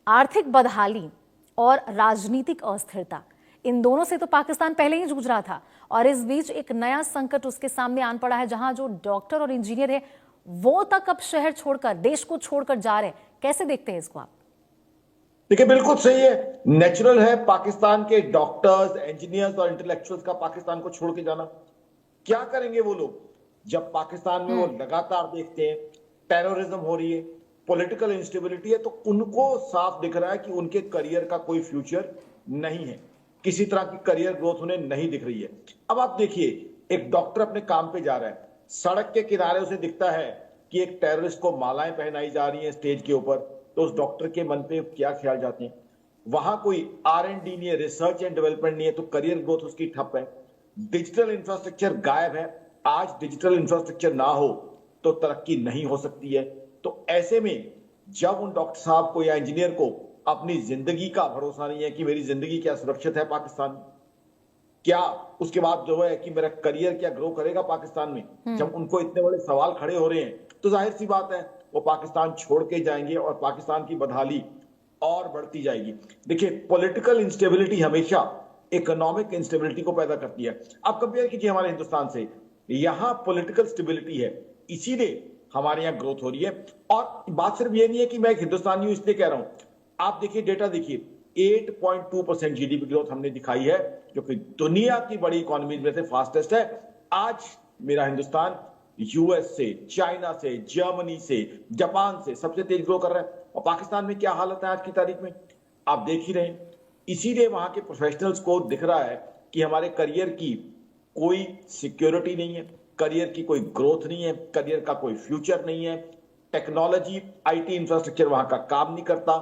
आर्थिक बदहाली और राजनीतिक अस्थिरता, इन दोनों से तो पाकिस्तान पहले ही जूझ रहा था और इस बीच एक नया संकट उसके सामने आन पड़ा है, जहां जो डॉक्टर और इंजीनियर है वो तक अब शहर छोड़कर, देश को छोड़कर जा रहे हैं। कैसे देखते हैं इसको आप? देखिए, बिल्कुल सही है। नेचुरल है पाकिस्तान के डॉक्टर्स, इंजीनियर्स और इंटेलेक्चुअल्स का पाकिस्तान को छोड़ के जाना। क्या करेंगे वो लोग जब पाकिस्तान में वो लगातार देखते हैं टेररिज्म हो रही है, पॉलिटिकल इंस्टेबिलिटी है, तो उनको साफ दिख रहा है कि उनके करियर का कोई फ्यूचर नहीं है, किसी तरह की करियर ग्रोथ उन्हें नहीं दिख रही है। अब आप देखिए, एक डॉक्टर अपने काम पे जा रहा है, सड़क के किनारे उसे दिखता है कि एक टेररिस्ट को मालाएं पहनाई जा रही हैं स्टेज के ऊपर, तो उस डॉक्टर के मन पे क्या ख्याल जाते हैं? वहां कोई R&D नहीं है, रिसर्च एंड डेवलपमेंट नहीं है, तो करियर ग्रोथ उसकी ठप है। डिजिटल इंफ्रास्ट्रक्चर गायब है। आज डिजिटल इंफ्रास्ट्रक्चर ना हो तो तरक्की नहीं हो सकती है। तो ऐसे में जब उन डॉक्टर साहब को या इंजीनियर को अपनी जिंदगी का भरोसा नहीं है कि मेरी जिंदगी क्या सुरक्षित है पाकिस्तान में, क्या उसके बाद जो है कि मेरा करियर क्या ग्रो करेगा पाकिस्तान में, जब उनको इतने बड़े सवाल खड़े हो रहे हैं, तो जाहिर सी बात है वो पाकिस्तान छोड़ के जाएंगे और पाकिस्तान की बदहाली और बढ़ती जाएगी। देखिए, पॉलिटिकल इंस्टेबिलिटी हमेशा इकोनॉमिक इंस्टेबिलिटी को पैदा करती है। आप कंपेयर कीजिए हमारे हिंदुस्तान से, यहां पॉलिटिकल स्टेबिलिटी है, इसीलिए हमारे यहां ग्रोथ हो रही है। और बात सिर्फ ये नहीं है कि मैं एक हिंदुस्तानी हूं इसलिए कह रहा हूं। आप देखिए, डेटा देखिए, 8.2% जीडीपी ग्रोथ हमने दिखाई है, जो कि दुनिया की बड़ी इकोनॉमी में से फास्टेस्ट है। आज मेरा हिंदुस्तान यूएस से, चाइना से, जर्मनी से, जापान से सबसे तेज ग्रो कर रहा है। और पाकिस्तान में क्या हालत है आज की तारीख में, आप देख ही रहे हैं। इसीलिए वहां के प्रोफेशनल्स को दिख रहा है कि हमारे करियर की कोई सिक्योरिटी नहीं है, करियर की कोई ग्रोथ नहीं है, करियर का कोई फ्यूचर नहीं है। टेक्नोलॉजी, आईटी इंफ्रास्ट्रक्चर वहां का काम नहीं करता,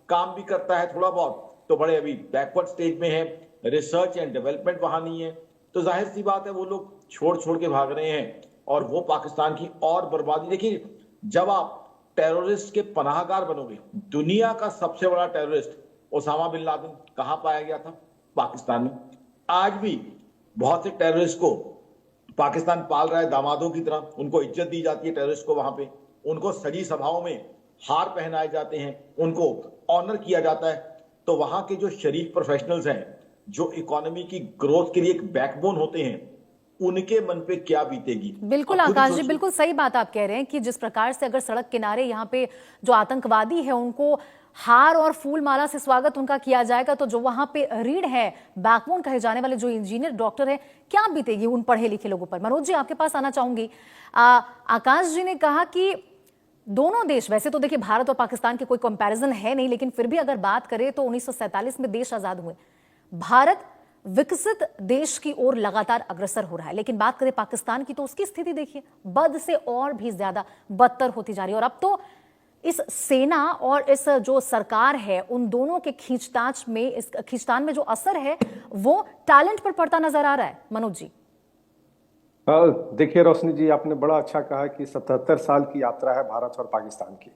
काम भी करता है थोड़ा बहुत तो बड़े अभी बैकवर्ड स्टेज में है। रिसर्च एंड डेवलपमेंट वहां नहीं है। तो जाहिर सी बात है वो लोग छोड़ छोड़ के भाग रहे हैं और वो पाकिस्तान की और बर्बादी। देखिए, जब आप टेररिस्ट के पनाहगार बनोगे, दुनिया का सबसे बड़ा टेररिस्ट ओसामा बिन लादेन कहां पाया गया था? पाकिस्तान में। आज भी बहुत से टेररिस्ट को पाकिस्तान पाल रहा है दामादों की तरह, उनको इज्जत दी जाती है टेररिस्ट को, वहां पे उनको सजी सभाओं में हार पहनाए जाते हैं, उनको ऑनर किया जाता है। तो वहां के जो शरीफ प्रोफेशनल्स हैं, जो इकोनॉमी की ग्रोथ के लिए एक बैकबोन होते हैं, उनके मन पे क्या बीतेगी? बिल्कुल आकाश जी, बिल्कुल सही बात आप कह रहे हैं कि जिस प्रकार से अगर सड़क किनारे यहाँ पे जो आतंकवादी है उनको हार और फूल माला से स्वागत उनका किया जाएगा, तो जो वहां पे रीढ़ है, बैकबोन कहे जाने वाले जो इंजीनियर डॉक्टर है, क्या बीतेगी उन पढ़े लिखे लोगों पर? मनोज जी, आपके पास आना चाहूंगी। आकाश जी ने कहा कि दोनों देश, वैसे तो देखिए भारत और पाकिस्तान की कोई कंपैरिजन है नहीं, लेकिन फिर भी अगर बात करें तो 1947 में देश आजाद हुए, भारत विकसित देश की ओर लगातार अग्रसर हो रहा है। लेकिन बात करें पाकिस्तान की तो उसकी स्थिति देखिए, बद से और भी ज्यादा बदतर होती जा रही है। और अब तो इस सेना और इस जो सरकार है, उन दोनों के खींचतान में, इस खींचतान में जो असर है वो टैलेंट पर पड़ता नजर आ रहा है। मनोज जी, देखिए रोशनी जी, आपने बड़ा अच्छा कहा कि 77 साल की यात्रा है भारत और पाकिस्तान की,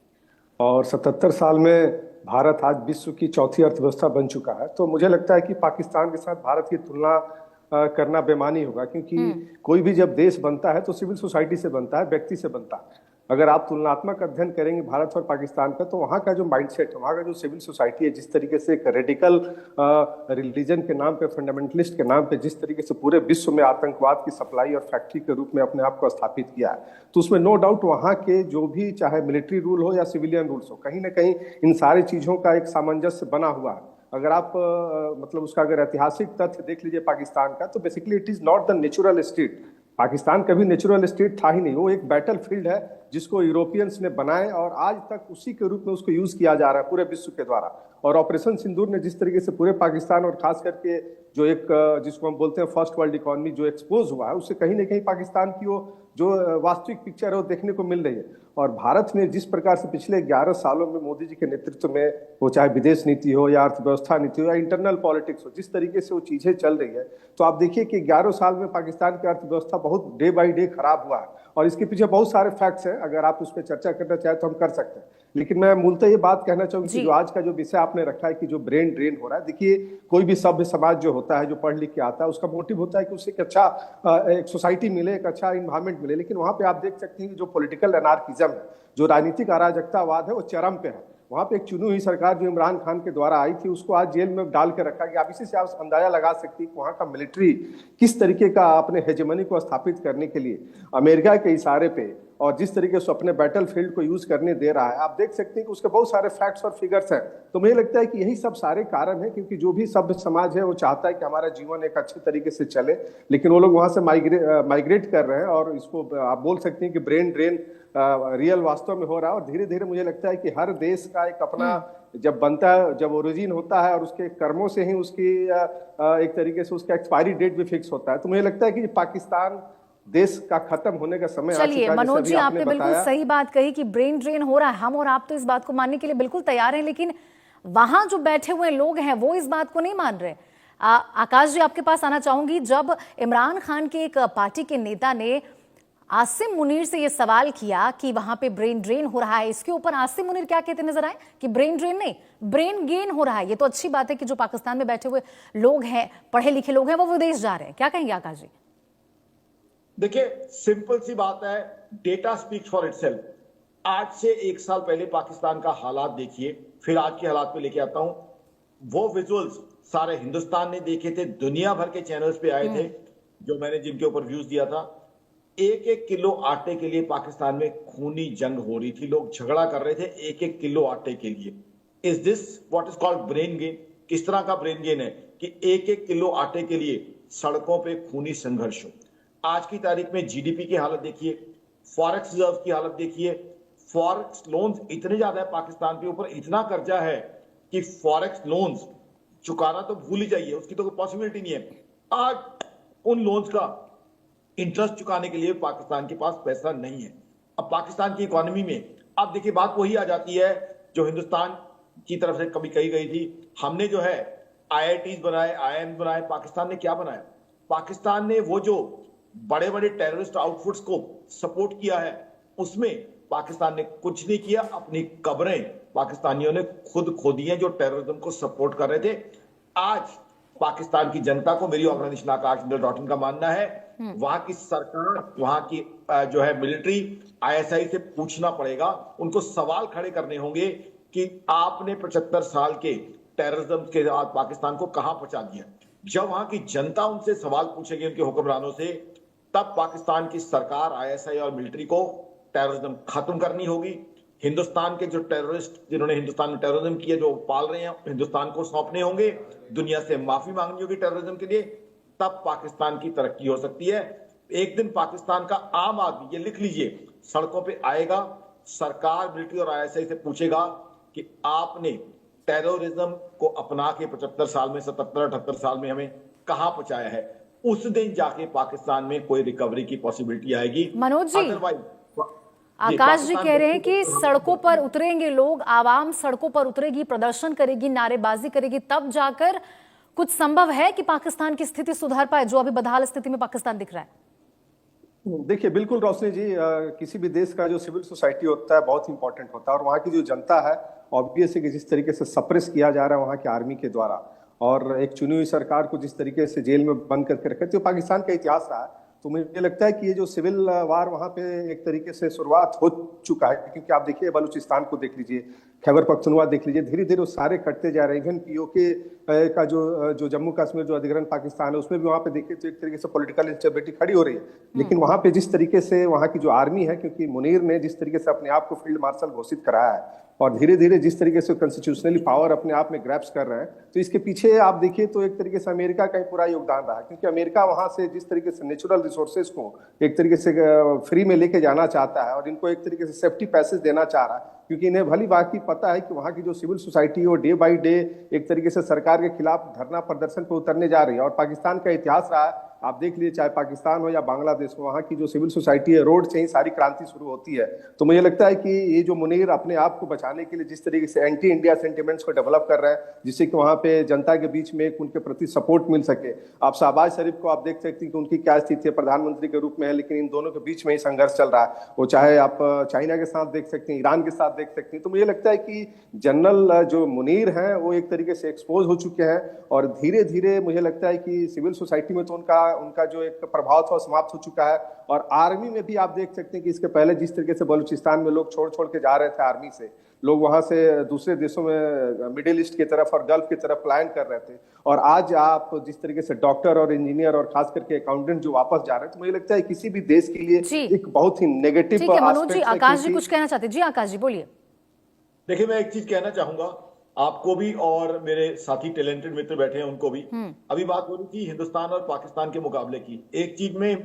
और 77 साल में भारत आज विश्व की चौथी अर्थव्यवस्था बन चुका है। तो मुझे लगता है कि पाकिस्तान के साथ भारत की तुलना करना बेमानी होगा, क्योंकि कोई भी जब देश बनता है तो सिविल सोसाइटी से बनता है, व्यक्ति से बनता है। अगर आप तुलनात्मक अध्ययन करेंगे भारत और पाकिस्तान का, तो वहाँ का जो माइंडसेट है, वहाँ का जो सिविल सोसाइटी है, जिस तरीके से एक रेडिकल रिलीजन के नाम पे, फंडामेंटलिस्ट के नाम पे जिस तरीके से पूरे विश्व में आतंकवाद की सप्लाई और फैक्ट्री के रूप में अपने आप को स्थापित किया है, तो उसमें नो डाउट वहाँ के जो भी, चाहे मिलिट्री रूल हो या सिविलियन रूल्स हो, कहीं ना कहीं इन सारी चीज़ों का एक सामंजस्य बना हुआ है। अगर आप मतलब उसका अगर ऐतिहासिक तथ्य देख लीजिए पाकिस्तान का, तो basically it is not the natural state. Pakistan कभी नेचुरल स्टेट था ही नहीं, वो एक बैटल फील्ड है जिसको यूरोपियंस ने बनाए और आज तक उसी के रूप में उसको यूज किया जा रहा है पूरे विश्व के द्वारा। और ऑपरेशन सिंदूर ने जिस तरीके से पूरे पाकिस्तान और खास करके जो एक जिसको हम बोलते हैं फर्स्ट वर्ल्ड इकोनॉमी जो एक्सपोज हुआ है, उससे कहीं ना कहीं पाकिस्तान की वो जो वास्तविक पिक्चर है वो देखने को मिल रही है। और भारत ने जिस प्रकार से पिछले 11 सालों में मोदी जी के नेतृत्व में, वो चाहे विदेश नीति हो या अर्थव्यवस्था नीति हो या इंटरनल पॉलिटिक्स हो, जिस तरीके से वो चीजें चल रही है, तो आप देखिए कि 11 साल में पाकिस्तान की अर्थव्यवस्था बहुत डे बाई डे खराब हुआ है। और इसके पीछे बहुत सारे फैक्ट्स हैं, अगर आप उस पर चर्चा करना चाहें तो हम कर सकते हैं। लेकिन मैं मूलतः ये बात कहना चाहूंगी कि जो आज का जो विषय आपने रखा है कि जो ब्रेन ड्रेन हो रहा है, देखिए कोई भी सभ्य समाज जो होता है, जो पढ़ लिख के आता है, उसका मोटिव होता है कि उसे एक अच्छा एक सोसाइटी मिले, एक अच्छा इन्वायरमेंट मिले। लेकिन वहां पे आप देख सकते हैं कि जो पॉलिटिकल एनार्किज्म है, जो राजनीतिक अराजकतावाद है, वो चरम पे है। वहां पे एक चुनी हुई सरकार जो इमरान खान के द्वारा आई थी उसको आज जेल में डाल के रखा गया। आप इसी से आप अंदाजा लगा सकती हैं कि वहां का मिलिट्री किस तरीके का अपने हेजेमनी को स्थापित करने के लिए अमेरिका के इशारे पे और जिस तरीके से अपने बैटल फील्ड को यूज करने दे रहा है, आप देख सकते हैं कि उसके बहुत सारे फैक्ट्स और फिगर्स हैं। तो मुझे लगता है कि यही सब सारे कारण हैं, क्योंकि जो भी सभ्य समाज है वो चाहता है कि हमारा जीवन एक अच्छे तरीके से चले, लेकिन वो लोग वहां से माइग्रेट कर रहे हैं और इसको आप बोल सकते हैं कि ब्रेन ड्रेन रियल वास्तव में हो रहा है। और धीरे धीरे मुझे लगता है कि हर देश का एक अपना जब बनता है, जब ओरिजिन होता है और उसके कर्मों से ही उसकी एक तरीके से उसका एक्सपायरी डेट भी फिक्स होता है। तो मुझे लगता है कि पाकिस्तान देश का खत्म होने का समय आ चुका है। चलिए मनोज जी, आपने बिल्कुल सही बात कही कि ब्रेन ड्रेन हो रहा है। हम और आप तो इस बात को मानने के लिए बिल्कुल तैयार हैं, लेकिन वहां जो बैठे हुए लोग हैं वो इस बात को नहीं मान रहे। आकाश जी, आपके पास आना चाहूंगी। जब इमरान खान के एक पार्टी के नेता ने आसिम मुनीर से ये सवाल किया कि वहां पे ब्रेन ड्रेन हो रहा है, इसके ऊपर आसिम मुनीर क्या कहते नजर आए कि ब्रेन ड्रेन नहीं, ब्रेन गेन हो रहा है। ये तो अच्छी बात है कि जो पाकिस्तान में बैठे हुए लोग हैं, पढ़े लिखे लोग हैं, वो विदेश जा रहे हैं। क्या कहेंगे आकाश जी? देखिए, सिंपल सी बात है, डेटा स्पीक्स फॉर इटसेल्फ। आज से 1 साल पहले पाकिस्तान का हालात देखिए, फिर आज के हालात पे लेके आता हूं। वो विजुअल्स सारे हिंदुस्तान ने देखे थे, दुनिया भर के चैनल्स पे आए थे, जो मैंने जिनके ऊपर व्यूज दिया था। 1-1 किलो आटे के लिए पाकिस्तान में खूनी जंग हो रही थी, लोग झगड़ा कर रहे थे 1-1 किलो आटे के लिए। Is this what is called brain gain? किस तरह का ब्रेन गेन है कि 1-1 किलो आटे के लिए सड़कों पे खूनी संघर्ष हो। आज की तारीख में जीडीपी की हालत देखिए, फॉरेक्स रिजर्व की हालत देखिए। फॉरेक्स लोन्स इतने ज्यादा है पाकिस्तान के ऊपर, इतना कर्जा है कि फॉरेक्स लोन्स चुकाना तो भूल ही जाइए, उसकी तो कोई पॉसिबिलिटी नहीं है। आज उन लोन्स का इंटरेस्ट चुकाने के लिए पाकिस्तान के पास पैसा नहीं है। अब पाकिस्तान की इकोनॉमी में अब देखिए बात वही आ जाती है जो हिंदुस्तान की तरफ से कभी कही गई थी। हमने जो है आईआईटीज बनाए, आईआईएम बनाए, पाकिस्तान ने क्या बनाया? पाकिस्तान ने वो जो बड़े बड़े टेररिस्ट आउटफिट्स को सपोर्ट किया है, उसमें पाकिस्तान ने कुछ नहीं किया। अपनी कब्रें पाकिस्तानियों ने खुद खोदी हैं जो टेररिज्म को सपोर्ट कर रहे थे। आज पाकिस्तान की जनता को, मेरी ऑर्गेनाइजेशन आकाश.in का मानना है, वहां की सरकार, वहां की जो है मिलिट्री, आईएसआई से पूछना पड़ेगा, उनको सवाल खड़े करने होंगे कि आपने 75 साल के टेररिज्म के बाद पाकिस्तान को कहां पहुंचा दिया। जब वहां की जनता उनसे सवाल पूछेगी उनके हुक्मरानों से, तब पाकिस्तान की सरकार, आईएसआई और मिलिट्री को टेररिज्म खत्म करनी होगी। हिंदुस्तान के जो टेररिस्ट जिन्होंने हिंदुस्तान में टेररिज्म किया, जो पाल रहे हैं, हिंदुस्तान को सौंपने होंगे, दुनिया से माफी मांगनी होगी टेररिज्म के लिए, तब पाकिस्तान की तरक्की हो सकती है। एक दिन पाकिस्तान का आम आदमी, ये लिख लीजिए, सड़कों पे आएगा, सरकार, मिलिट्री और आईएसआई से पूछेगा कि आपने टेररिज्म को अपना के 75 साल में, 77-78 साल में हमें कहां पहुंचाया है। उस दिन जाके पाकिस्तान में कोई रिकवरी की पॉसिबिलिटी आएगी। मनोज जी, आकाश जी कह रहे हैं कि सड़कों पर उतरेंगे लोग, आवाम सड़कों पर उतरेगी, प्रदर्शन करेगी, नारेबाजी करेगी, तब जाकर कुछ संभव है कि पाकिस्तान की स्थिति सुधार पाए, जो अभी बदहाल स्थिति में पाकिस्तान दिख रहा है। देखिए, बिल्कुल रोशनी जी, किसी भी देश का जो सिविल सोसाइटी होता है बहुत इंपॉर्टेंट होता है, और वहाँ की जो जनता है ऑब्वियसली कि जिस तरीके से सप्रेस किया जा रहा है वहाँ की आर्मी के द्वारा, और एक चुनी हुई सरकार को जिस तरीके से जेल में बंद करके रखा, तो पाकिस्तान का इतिहास रहा है। तो मुझे लगता है कि ये जो सिविल वार वहाँ पे एक तरीके से शुरुआत हो चुका है, क्योंकि आप देखिए बलूचिस्तान को देख लीजिए, खैबर पख्तूनख्वा देख लीजिए, धीरे धीरे वो सारे कटते जा रहे हैं। इवन पीओके का जो जम्मू कश्मीर जो अधिग्रहण पाकिस्तान है, उसमें भी वहाँ पे देखिए तो एक तरीके से पॉलिटिकल इंस्टेबिलिटी खड़ी हो रही है। लेकिन वहाँ पे जिस तरीके से वहाँ की जो आर्मी है, क्योंकि मुनीर ने जिस तरीके से अपने आप को फील्ड मार्शल घोषित कराया है और धीरे धीरे जिस तरीके से कॉन्स्टिट्यूशनली पावर अपने आप में ग्रैब्स कर रहे हैं, तो इसके पीछे आप देखिए तो एक तरीके से अमेरिका का ही पूरा योगदान रहा, क्योंकि अमेरिका वहां से जिस तरीके से नेचुरल रिसोर्सेज को एक तरीके से फ्री में लेके जाना चाहता है और इनको एक तरीके से सेफ्टी पैसेज देना चाह रहा है, क्योंकि इन्हें भली बाकी पता है कि वहाँ की जो सिविल सोसाइटी है वो डे बाई डे एक तरीके से सरकार के खिलाफ धरना प्रदर्शन पर उतरने जा रही है। और पाकिस्तान का इतिहास रहा है, आप देख लीजिए, चाहे पाकिस्तान हो या बांग्लादेश हो, वहाँ की जो सिविल सोसाइटी है, रोड से ही सारी क्रांति शुरू होती है। तो मुझे लगता है कि ये जो मुनीर अपने आप को बचाने के लिए जिस तरीके से एंटी इंडिया सेंटिमेंट्स को डेवलप कर रहे हैं, जिससे कि वहाँ पे जनता के बीच में एक उनके प्रति सपोर्ट मिल सके। आप शहबाज शरीफ को आप देख सकते हैं कि उनकी क्या स्थिति है, प्रधानमंत्री के रूप में है, लेकिन इन दोनों के बीच में ही संघर्ष चल रहा है। वो चाहे आप चाइना के साथ देख सकते हैं, ईरान के साथ देख सकते हैं। तो मुझे लगता है कि जनरल जो मुनीर हैं वो एक तरीके से एक्सपोज हो चुके हैं, और धीरे धीरे मुझे लगता है कि सिविल सोसाइटी में तो उनका जो एक प्रभाव था समाप्त हो चुका है। और आर्मी में भी आप देख सकते हैं कि इसके पहले जिस तरीके से बलूचिस्तान में लोग छोड़ छोड़ के जा रहे थे आर्मी से, लोग वहां से दूसरे देशों में मिडिल ईस्ट की तरफ और गल्फ की तरफ पलायन कर रहे थे, और आज आप जिस तरीके से डॉक्टर और इंजीनियर और खास करके अकाउंटेंट जो वापस जा रहे हैं, तो मुझे लगता है किसी भी देश के लिए जी एक बहुत ही नेगेटिव ठीक है मनोज जी, एस्पेक्ट है, आकाश जी क्योंकि कुछ कहना चाहते हैं। जी आकाश जी बोलिए। देखिए, मैं एक चीज कहना चाहूंगा आपको भी और मेरे साथी टैलेंटेड मित्र बैठे हैं उनको भी। अभी बात हो रही थी हिंदुस्तान और पाकिस्तान के मुकाबले की। एक चीज में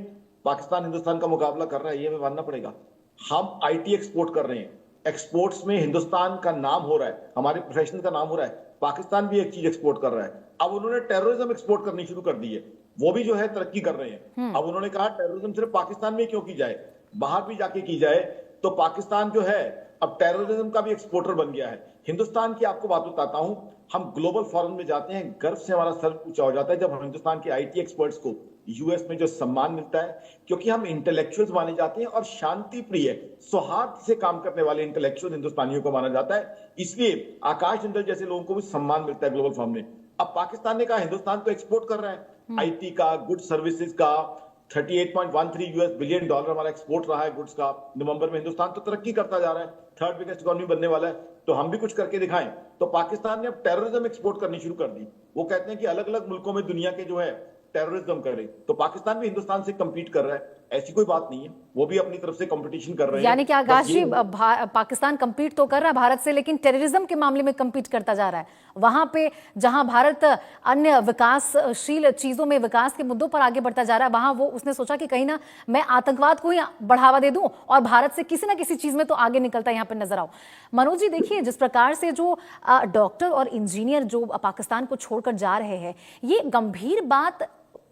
पाकिस्तान हिंदुस्तान का मुकाबला कर रहा है, ये हमें मानना पड़ेगा। हम आईटी एक्सपोर्ट कर रहे हैं, एक्सपोर्ट्स में हिंदुस्तान का नाम हो रहा है, हमारे प्रोफेशनल का नाम हो रहा है। पाकिस्तान भी एक चीज एक्सपोर्ट कर रहा है। अब उन्होंने टेररिज्म एक्सपोर्ट करनी शुरू कर दी है, वो भी जो है तरक्की कर रहे हैं। अब उन्होंने कहा टेररिज्म सिर्फ पाकिस्तान में क्यों की जाए, बाहर भी जाके की जाए। तो पाकिस्तान जो है अब टेररिज्म का भी एक्सपोर्टर बन गया है। हिंदुस्तान की आपको बात बताता हूं, हम ग्लोबल फोरम में जाते हैं, गर्व से हमारा सर ऊंचा हो जाता है जब हिंदुस्तान के आईटी एक्सपर्ट्स को यूएस में जो सम्मान मिलता है, क्योंकि हम इंटेलेक्चुअल्स माने जाते हैं और शांति प्रिय सौहार्द से काम करने वाले इंटेलेक्चुअल हिंदुस्तानियों को माना जाता है। इसलिए आकाश जिंदल जैसे लोगों को भी सम्मान मिलता है ग्लोबल फोरम में। अब पाकिस्तान ने कहा हिंदुस्तान तो एक्सपोर्ट कर रहा है आईटी का, गुड सर्विसेज का। 38.13 यूएस बिलियन डॉलर हमारा एक्सपोर्ट रहा है गुड्स का। नवंबर में हिंदुस्तान तो तरक्की करता जा रहा है, थर्ड बिगेस्ट इकोनॉमी बनने वाला है। तो हम भी कुछ करके दिखाएं। तो पाकिस्तान ने अब टेररिज्म एक्सपोर्ट करनी शुरू कर दी। वो कहते हैं कि अलग अलग मुल्कों में दुनिया के जो है टेररिज्म करे, तो पाकिस्तान भी हिंदुस्तान से compete कर रहा है, ऐसी कोई बात नहीं है। वो भी अपनी तरफ से कंपटीशन कर रहे हैं। यानी कि आकाश जी पाकिस्तान compete तो कर रहा है भारत से, लेकिन टेररिज्म के मामले में compete करता जा रहा है। वहां पे जहां भारत अन्य विकासशील चीजों में, विकास के मुद्दों पर आगे बढ़ता जा रहा है, वहां वो उसने सोचा कि कहीं ना मैं आतंकवाद को ही बढ़ावा दे दूं और भारत से किसी ना किसी चीज में तो आगे निकलता यहाँ पर नजर आऊं। मनोज जी देखिए, जिस प्रकार से जो डॉक्टर और इंजीनियर जो पाकिस्तान को छोड़कर जा रहे हैं, ये गंभीर बात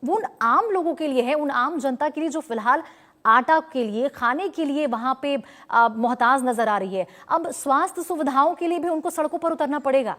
वो उन आम लोगों के लिए है, उन आम जनता के लिए जो फिलहाल आटा के लिए, खाने के लिए वहां पे मोहताज नजर आ रही है। अब स्वास्थ्य सुविधाओं के लिए भी उनको सड़कों पर उतरना पड़ेगा।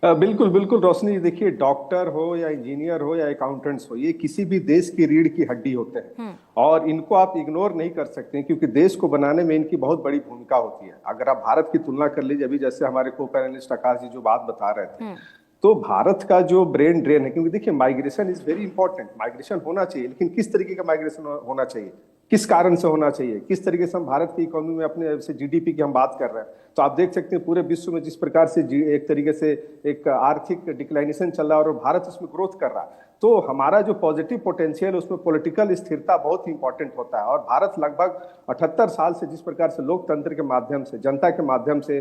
बिल्कुल बिल्कुल रोशनी, देखिए डॉक्टर हो या इंजीनियर हो या अकाउंटेंट्स हो, ये किसी भी देश की रीढ़ की हड्डी होते हैं और इनको आप इग्नोर नहीं कर सकते, क्योंकि देश को बनाने में इनकी बहुत बड़ी भूमिका होती है। अगर आप भारत की तुलना कर लीजिए, अभी जैसे हमारे को पैनलिस्ट आकाश जी जो बात बता रहे थे, तो भारत का जो ब्रेन ड्रेन है, क्योंकि देखिए migration is very important, migration होना चाहिए, लेकिन किस तरीके का माइग्रेशन होना चाहिए, किस कारण से होना चाहिए, किस तरीके से हम भारत की इकोनॉमी में अपने से जीडीपी की हम बात कर रहे हैं, तो आप देख सकते हैं पूरे विश्व में जिस प्रकार से एक तरीके से एक आर्थिक डिक्लाइनेशन चल रहा है और भारत उसमें ग्रोथ कर रहा है। तो हमारा जो पॉजिटिव पोटेंशियल है उसमें पॉलिटिकल स्थिरता बहुत ही इंपॉर्टेंट होता है। और भारत लगभग 78 साल से जिस प्रकार से लोकतंत्र के माध्यम से, जनता के माध्यम से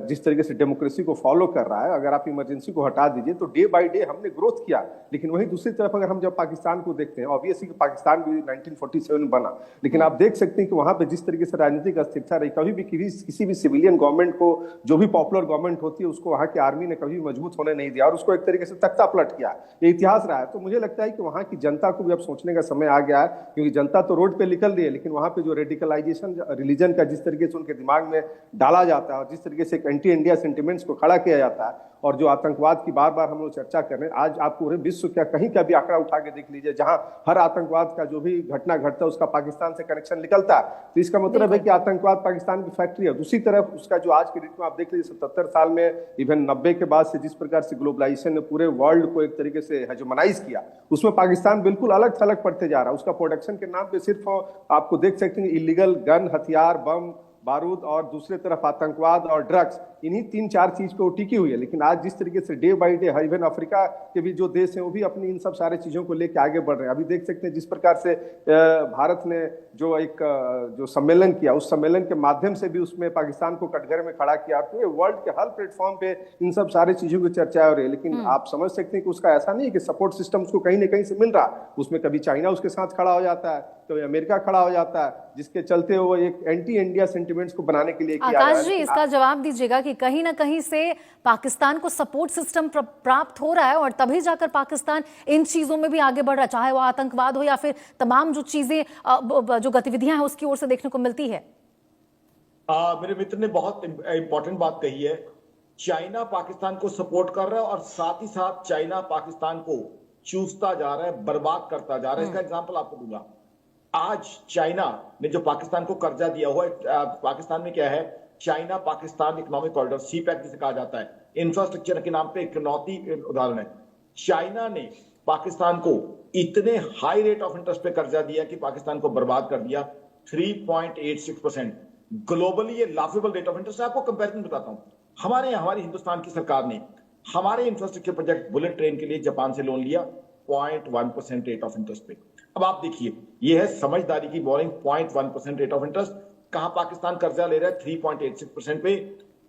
जिस तरीके से डेमोक्रेसी को फॉलो कर रहा है, अगर आप इमरजेंसी को हटा दीजिए तो डे बाय डे हमने ग्रोथ किया। लेकिन वहीं दूसरी तरफ अगर हम जब पाकिस्तान को देखते हैं, ऑब्वियसली पाकिस्तान भी 1947 में बना, लेकिन आप देख सकते हैं कि वहां पे जिस तरीके से राजनीतिक अस्थिरता रही, कभी भी किसी भी सिविलियन गवर्नमेंट को, जो भी पॉपुलर गवर्नमेंट होती है, उसको वहां की आर्मी ने कभी मजबूत होने नहीं दिया और उसको एक तरीके से तख्ता पलट किया। ये इतिहास रहा है। तो मुझे लगता है कि वहां की जनता को भी अब सोचने का समय आ गया है, क्योंकि जनता तो रोड पे निकल रही है, लेकिन वहां पे जो रेडिकलाइजेशन रिलीजन का जिस तरीके से उनके दिमाग में डाला जाता है और जिस तरीके से एंटी इंडिया सेंटिमेंट्स को खड़ा किया जाता है, और जो आतंकवाद की बार बार हम लोग चर्चा कर रहे हैं, आज आप पूरे विश्व क्या कहीं का भी आंकड़ा उठा के देख लीजिए, जहां हर आतंकवाद का जो भी घटना घटता है उसका पाकिस्तान से कनेक्शन निकलता है। तो इसका मतलब है कि आतंकवाद पाकिस्तान की फैक्ट्री है। दूसरी तरफ उसका जो आज के डेट में आप देख लीजिए, 77 साल में, इवन 90 के बाद से जिस प्रकार से ग्लोबलाइजेशन ने पूरे वर्ल्ड को एक तरीके से हेजेमोनाइज किया, उसमें पाकिस्तान बिल्कुल अलग थलग पड़ते जा रहा है। उसका प्रोडक्शन के नाम पे सिर्फ आपको देख सकते हैं इलीगल गन, हथियार, बम, बारूद, और दूसरे तरफ आतंकवाद और ड्रग्स, इन्हीं 3-4 चीज पे वो टिकी हुई है। लेकिन आज जिस तरीके से day by day even Africa के भी जो देश हैं वो भी अपनी इन सब सारे चीजों को लेकर आगे बढ़ रहे हैं। अभी देख सकते हैं जिस प्रकार से भारत ने जो एक जो सम्मेलन किया, उस सम्मेलन के माध्यम से भी उसमें पाकिस्तान को कटघरे में खड़ा किया। तो वर्ल्ड के हर प्लेटफॉर्म पे इन सब सारी चीजों की चर्चा हो रही है। लेकिन आप समझ सकते हैं कि उसका ऐसा नहीं है कि सपोर्ट सिस्टम उसको कहीं ना कहीं से मिल रहा। उसमें कभी चाइना उसके साथ खड़ा हो जाता है, कभी अमेरिका खड़ा हो जाता है, जिसके चलते वो एक एंटी इंडिया सेंटिमेंट्स को बनाने के लिए किया। आकाश जी इसका जवाब दीजिएगा कि कहीं ना कहीं से पाकिस्तान को सपोर्ट सिस्टम प्राप्त हो रहा है और तभी जाकर पाकिस्तान इन चीजों में भी आगे बढ़ रहा है, चाहे वो आतंकवाद हो या फिर तमाम जो चीजें, जो गतिविधियां हैं उसकी ओर से देखने को मिलती है। मेरे मित्र ने बहुत इंपॉर्टेंट बात कही है। चाइना पाकिस्तान को सपोर्ट कर रहा है और साथ ही साथ चाइना पाकिस्तान को चूसता जा रहा है, बर्बाद करता जा रहा है। इसका एग्जाम्पल आपको दूंगा। आज चाइना ने जो पाकिस्तान को कर्जा दिया हुआ है, पाकिस्तान में क्या है, China Pakistan economic corridor, CPEC जिसे कहा जाता है, इंफ्रास्ट्रक्चर के नाम पे इकलौती उदाहरण है। चाइना ने पाकिस्तान को इतने हाई रेट ऑफ इंटरेस्ट पे कर्जा दिया कि पाकिस्तान को बर्बाद कर दिया। 3.86%। ग्लोबली ये लाफेबल रेट ऑफ इंटरेस्ट है। आपको कंपैरिजन बताता हूं, हमारे यहाँ हमारी हिंदुस्तान की सरकार ने हमारे इंफ्रास्ट्रक्चर प्रोजेक्ट बुलेट ट्रेन के लिए जापान से लोन लिया 0.1% रेट ऑफ इंटरेस्ट पे। अब आप देखिए, ये है समझदारी की बोरिंग, 0.1% रेट ऑफ इंटरेस्ट। कहां पाकिस्तान कर्जा ले रहा है 3.86% पे,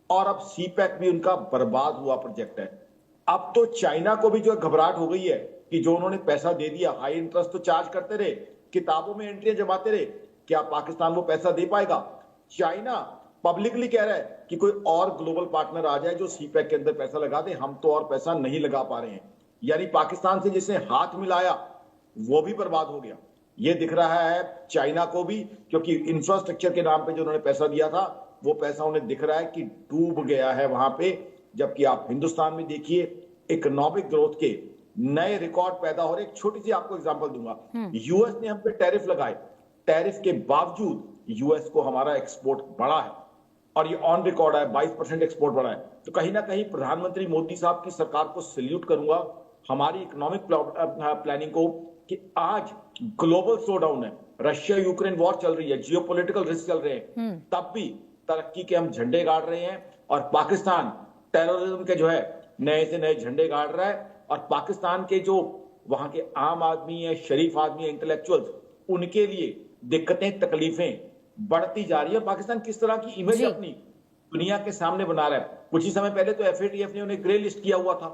और अब सीपैक भी उनका बर्बाद हुआ प्रोजेक्ट है। अब तो चाइना को भी जो घबराहट हो गई है कि जो उन्होंने पैसा दे दिया, हाई इंटरेस्ट तो चार्ज करते रहे, किताबों में एंट्रियां जमाते रहे, क्या पाकिस्तान वो पैसा दे पाएगा? चाइना पब्लिकली कह रहा है कि कोई और ग्लोबल पार्टनर आ जाए जो सीपैक के अंदर पैसा लगा दे, हम तो और पैसा नहीं लगा पा रहे हैं। यानी पाकिस्तान से जिसने हाथ मिलाया वो भी बर्बाद हो गया। ये दिख रहा है चाइना को भी, क्योंकि इंफ्रास्ट्रक्चर के नाम पे जो उन्होंने पैसा दिया था वो पैसा उन्हें दिख रहा है कि डूब गया है वहां पे। जबकि आप हिंदुस्तान में देखिए, इकोनॉमिक ग्रोथ के नए रिकॉर्ड पैदा हो रहे। एक छोटी सी आपको एग्जांपल दूंगा, यूएस ने हम पे टैरिफ लगाए, टैरिफ के बावजूद यूएस को हमारा एक्सपोर्ट बढ़ा है, और ये ऑन रिकॉर्ड है, 22% एक्सपोर्ट बढ़ा है। तो कहीं ना कहीं प्रधानमंत्री मोदी साहब की सरकार को सैल्यूट करूंगा, हमारी इकोनॉमिक प्लानिंग को, कि आज ग्लोबल स्लो डाउन है, रशिया यूक्रेन वॉर चल रही है, जियोपॉलिटिकल रिस्क चल रहे हैं, तब भी तरक्की के हम झंडे गाड़ रहे हैं। और पाकिस्तान टेररिज्म के जो है नए से नए झंडे गाड़ रहा है। और पाकिस्तान के जो वहां के आम आदमी है, शरीफ आदमी है, इंटेलेक्चुअल्स, उनके लिए दिक्कतें तकलीफें बढ़ती जा रही है। पाकिस्तान किस तरह की इमेज अपनी दुनिया के सामने बना रहा है। कुछ ही समय पहले तो एफएटीएफ ने उन्हें ग्रे लिस्ट किया हुआ था,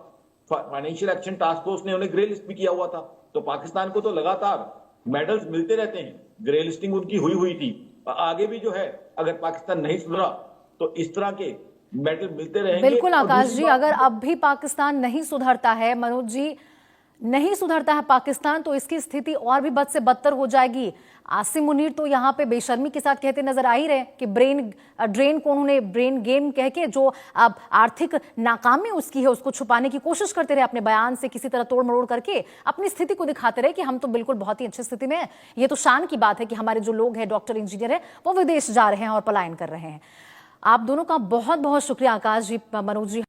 फाइनेंशियल एक्शन टास्क फोर्स ने उन्हें ग्रे लिस्ट भी किया हुआ था। तो पाकिस्तान को तो लगातार मेडल्स मिलते रहते हैं, ग्रे लिस्टिंग उनकी हुई थी, आगे भी जो है अगर पाकिस्तान नहीं सुधरा तो इस तरह के मेडल मिलते रहेंगे। बिल्कुल आकाश जी, अगर अब भी पाकिस्तान नहीं सुधरता है, मनोज जी, नहीं सुधरता है पाकिस्तान, तो इसकी स्थिति और भी बद से बदतर हो जाएगी। आसिम मुनीर तो यहाँ पे बेशर्मी के साथ कहते नजर आ ही रहे कि ब्रेन ड्रेन को उन्होंने ब्रेन गेम कह के जो अब आर्थिक नाकामी उसकी है उसको छुपाने की कोशिश करते रहे, अपने बयान से किसी तरह तोड़ मरोड़ करके अपनी स्थिति को दिखाते रहे कि हम तो बिल्कुल बहुत ही अच्छी स्थिति में है। ये तो शान की बात है कि हमारे जो लोग हैं, डॉक्टर इंजीनियर है, वो विदेश जा रहे हैं और पलायन कर रहे हैं। आप दोनों का बहुत बहुत शुक्रिया आकाश जी, मनोज जी।